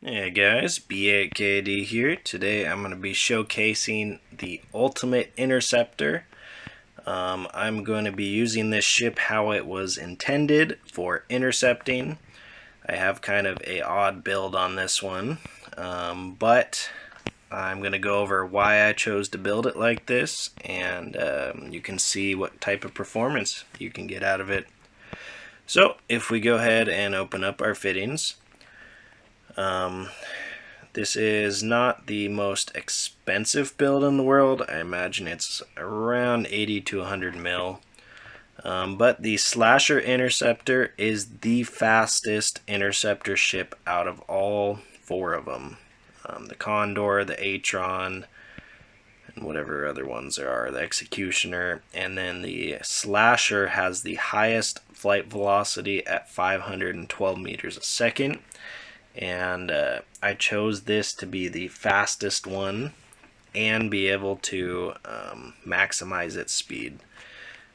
Hey guys, B8KD here. Today I'm going to be showcasing the Ultimate Interceptor. I'm going to be using this ship how it was intended for intercepting. I have kind of a odd build on this one, but I'm going to go over why I chose to build it like this, and you can see what type of performance you can get out of it. So if we go ahead and open up our fittings, this is not the most expensive build in the world. I imagine it's around 80 to 100 mil. But the Slasher Interceptor is the fastest interceptor ship out of all four of them. The Condor, the Atron, and whatever other ones there are, the Executioner, and then the Slasher has the highest flight velocity at 512 meters a second. And I chose this to be the fastest one and be able to maximize its speed.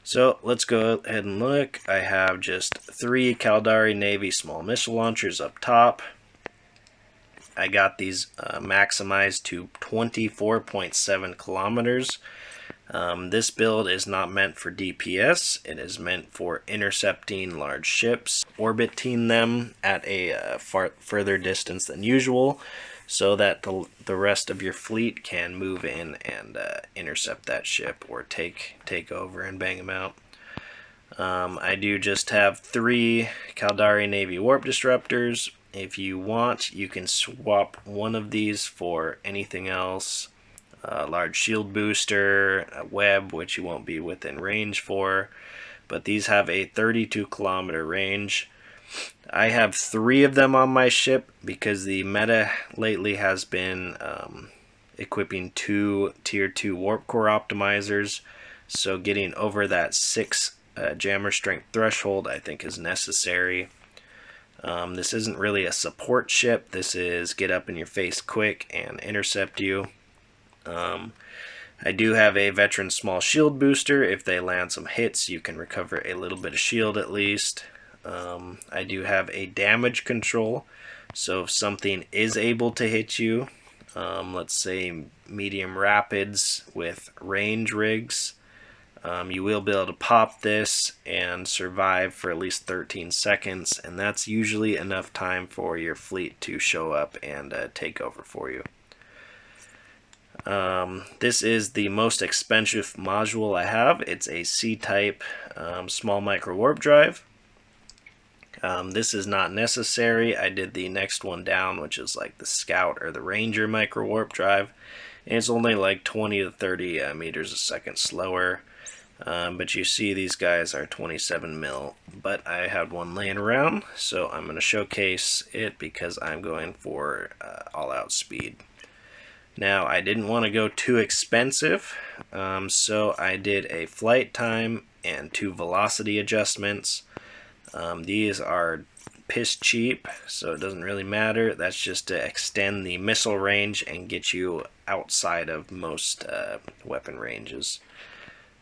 So let's go ahead and look. I have just 3 Caldari Navy small missile launchers up top. I got these maximized to 24.7 kilometers. This build is not meant for DPS. It is meant for intercepting large ships, orbiting them at a further distance than usual, so that the rest of your fleet can move in and intercept that ship or take over and bang them out. I do just have 3 Caldari Navy Warp Disruptors. If you want, you can swap one of these for anything else. A large shield booster, a web, which you won't be within range for, but these have a 32-kilometer range. I have 3 of them on my ship because the meta lately has been equipping 2 tier 2 warp core optimizers, so getting over that 6 jammer strength threshold I think is necessary. This isn't really a support ship. This is get up in your face quick and intercept you. I do have a veteran small shield booster. If they land some hits, you can recover a little bit of shield at least. I do have a damage control, so if something is able to hit you, let's say medium rapids with range rigs, you will be able to pop this and survive for at least 13 seconds, and that's usually enough time for your fleet to show up and take over for you. This is the most expensive module I have. It's a C-type small micro warp drive. This is not necessary. I did the next one down, which is like the Scout or the Ranger micro warp drive, and it's only like 20 to 30 meters a second slower. But you see these guys are 27 mil, but I had one laying around, so I'm going to showcase it because I'm going for all-out speed. Now, I didn't want to go too expensive, so I did a flight time and 2 velocity adjustments. These are piss cheap, so it doesn't really matter. That's just to extend the missile range and get you outside of most weapon ranges.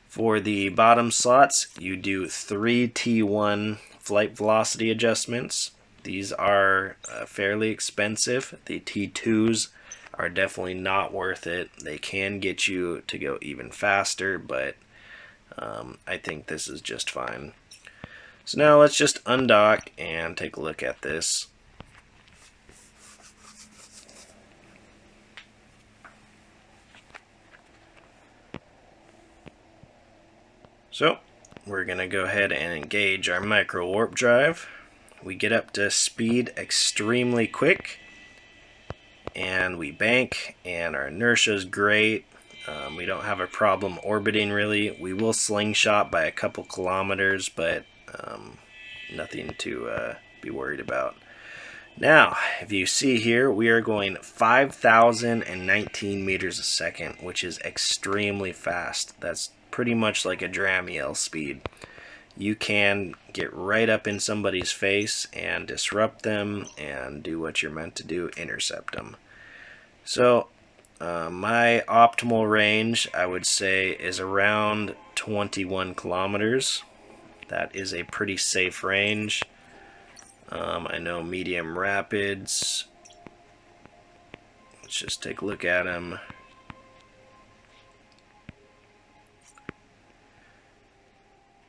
For the bottom slots, you do 3 T1 flight velocity adjustments. These are fairly expensive. The T2s are definitely not worth it. They can get you to go even faster, but I think this is just fine. So now let's just undock and take a look at this. So we're going to go ahead and engage our micro warp drive. We get up to speed extremely quick, and we bank, and our inertia is great. We don't have a problem orbiting really. We will slingshot by a couple kilometers, but nothing to be worried about. Now, if you see here, we are going 5,019 meters a second, which is extremely fast. That's pretty much like a Dramiel speed. You can get right up in somebody's face and disrupt them and do what you're meant to do, intercept them. So my optimal range, I would say, is around 21 kilometers. That is a pretty safe range. I know medium rapids let's just take a look at them.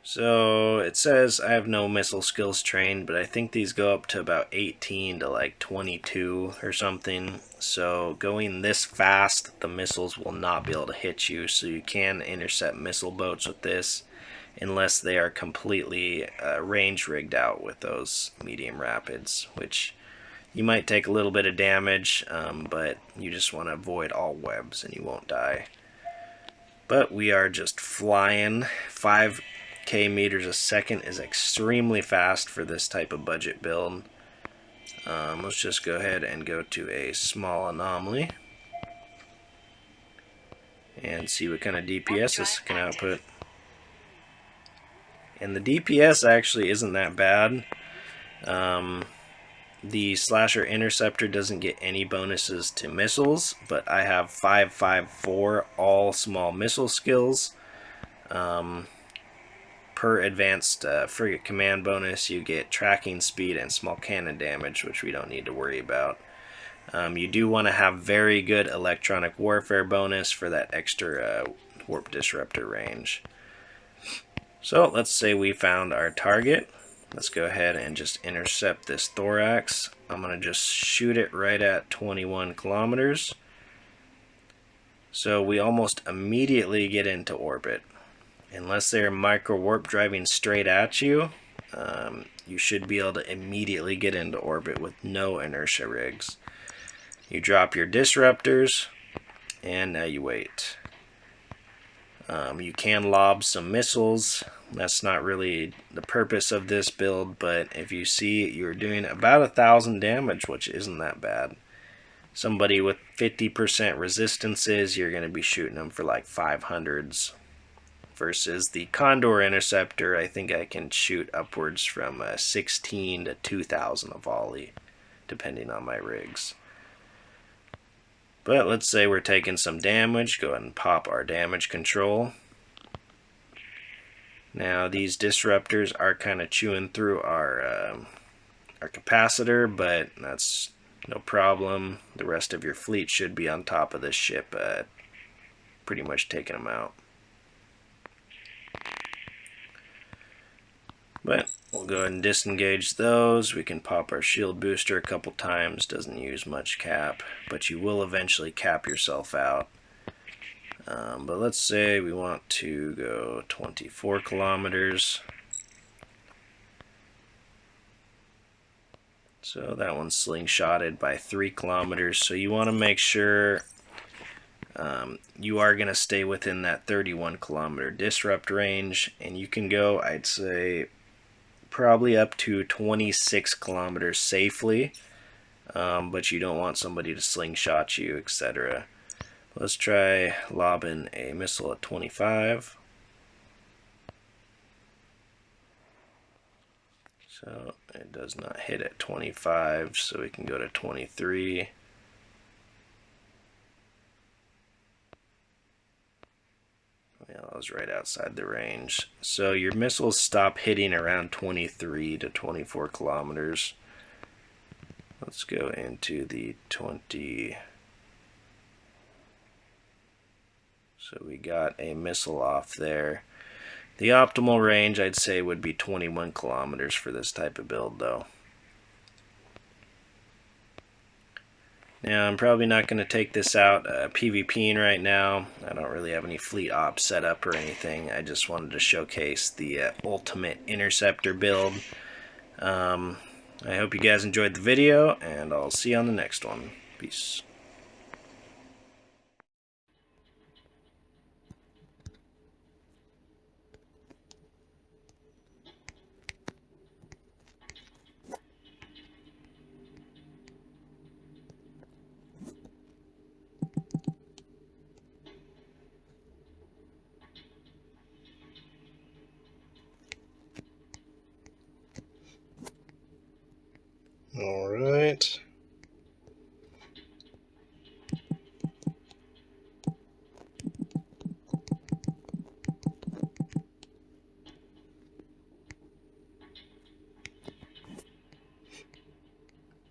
So it says I have no missile skills trained, but I think these go up to about 18 to like 22 or something. So going this fast, the missiles will not be able to hit you. So you can intercept missile boats with this, unless they are completely range rigged out with those medium rapids, which you might take a little bit of damage, but you just want to avoid all webs and you won't die. But we are just flying. 5k meters a second is extremely fast for this type of budget build. Let's just go ahead and go to a small anomaly and see what kind of DPS this can output. And the DPS actually isn't that bad. The Slasher Interceptor doesn't get any bonuses to missiles, but I have 554 all small missile skills. Per advanced frigate command bonus, you get tracking speed and small cannon damage, which we don't need to worry about. You do want to have very good electronic warfare bonus for that extra warp disruptor range. So let's say we found our target. Let's go ahead and just intercept this thorax. I'm going to just shoot it right at 21 kilometers. So we almost immediately get into orbit. Unless they're micro warp driving straight at you, you should be able to immediately get into orbit with no inertia rigs. You drop your disruptors, and now you wait. You can lob some missiles. That's not really the purpose of this build, but if you see, you're doing about 1,000 damage, which isn't that bad. Somebody with 50% resistances, you're going to be shooting them for like 500s. Versus the Condor Interceptor, I think I can shoot upwards from 16 to 2,000 a volley, depending on my rigs. But let's say we're taking some damage. Go ahead and pop our damage control. Now these disruptors are kind of chewing through our capacitor, but that's no problem. The rest of your fleet should be on top of this ship, pretty much taking them out. But we'll go ahead and disengage those. We can pop our shield booster a couple times. Doesn't use much cap, but you will eventually cap yourself out. But let's say we want to go 24 kilometers. So that one's slingshotted by 3 kilometers. So you want to make sure you are going to stay within that 31 kilometer disrupt range. And you can go, I'd say, probably up to 26 kilometers safely. But you don't want somebody to slingshot you, etc. Let's try lobbing a missile at 25. So it does not hit at 25, so we can go to 23. Yeah, that was right outside the range. So your missiles stop hitting around 23 to 24 kilometers. Let's go into the 20. So we got a missile off there. The optimal range, I'd say, would be 21 kilometers for this type of build, though. Now, I'm probably not going to take this out PvPing right now. I don't really have any fleet ops set up or anything. I just wanted to showcase the ultimate Interceptor build. I hope you guys enjoyed the video, and I'll see you on the next one. Peace. All right.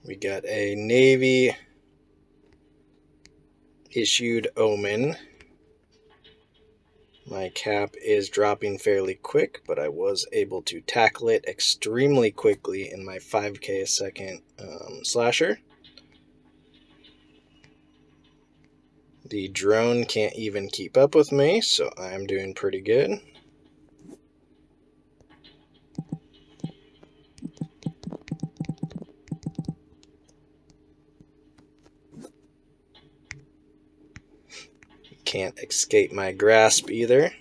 We got a Navy issued omen. My cap is dropping fairly quick, but I was able to tackle it extremely quickly in my 5K a second slasher. The drone can't even keep up with me, so I'm doing pretty good. Can't escape my grasp either.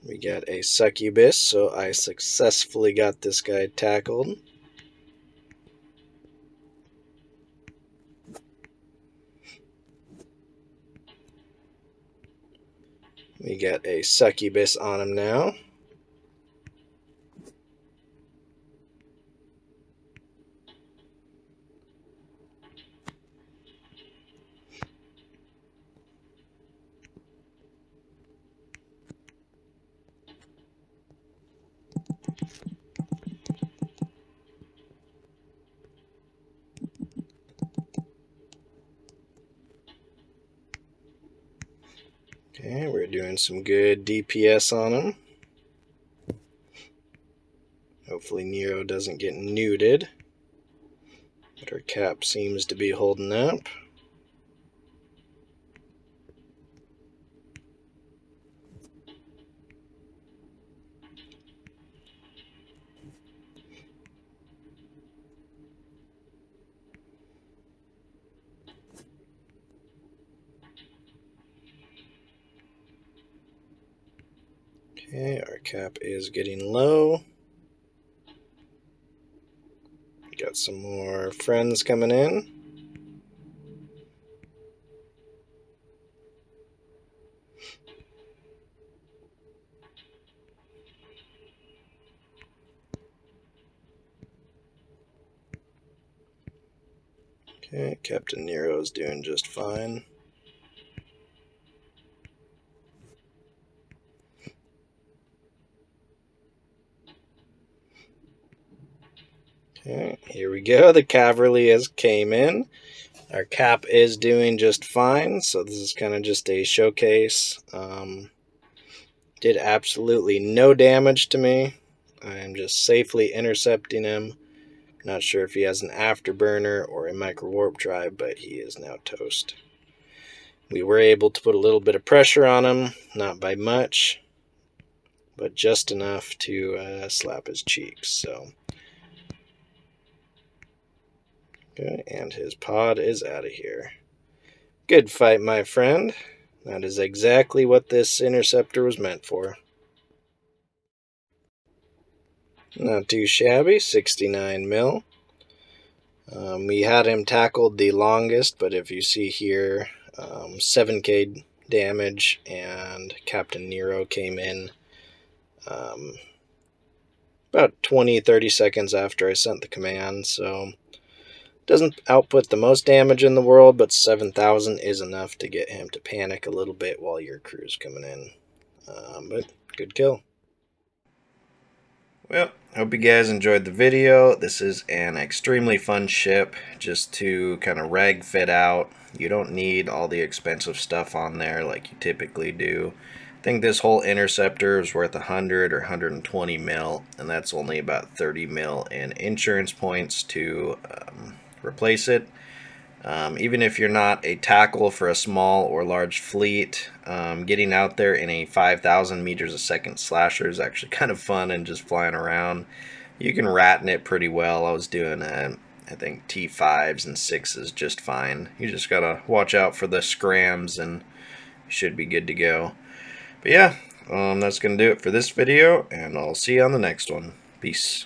We got a succubus, so I successfully got this guy tackled. We got a succubus on him now. Okay, we're doing some good DPS on him. Hopefully Nero doesn't get nuded. But our cap seems to be holding up. Okay, our cap is getting low. Got some more friends coming in. Okay, Captain Nero's doing just fine. Okay, here we go. The cavalry has came in. Our cap is doing just fine, so this is kind of just a showcase. Did absolutely no damage to me. I am just safely intercepting him. Not sure if he has an afterburner or a micro warp drive, but he is now toast. We were able to put a little bit of pressure on him, not by much, but just enough to slap his cheeks. So, okay, and his pod is out of here. Good fight, my friend. That is exactly what this interceptor was meant for. Not too shabby, 69 mil. We had him tackled the longest, but if you see here, 7k damage, and Captain Nero came in about 20-30 seconds after I sent the command, so doesn't output the most damage in the world, but 7,000 is enough to get him to panic a little bit while your crew's coming in. But good kill. Well, hope you guys enjoyed the video. This is an extremely fun ship just to kind of rag fit out. You don't need all the expensive stuff on there like you typically do. I think this whole Interceptor is worth 100 or 120 mil, and that's only about 30 mil in insurance points to replace it. Even if you're not a tackle for a small or large fleet, getting out there in a 5,000 meters a second slasher is actually kind of fun and just flying around. You can rat in it pretty well. I was doing, I think, T5s and 6s just fine. You just gotta watch out for the scrams and you should be good to go. But yeah, that's gonna do it for this video, and I'll see you on the next one. Peace.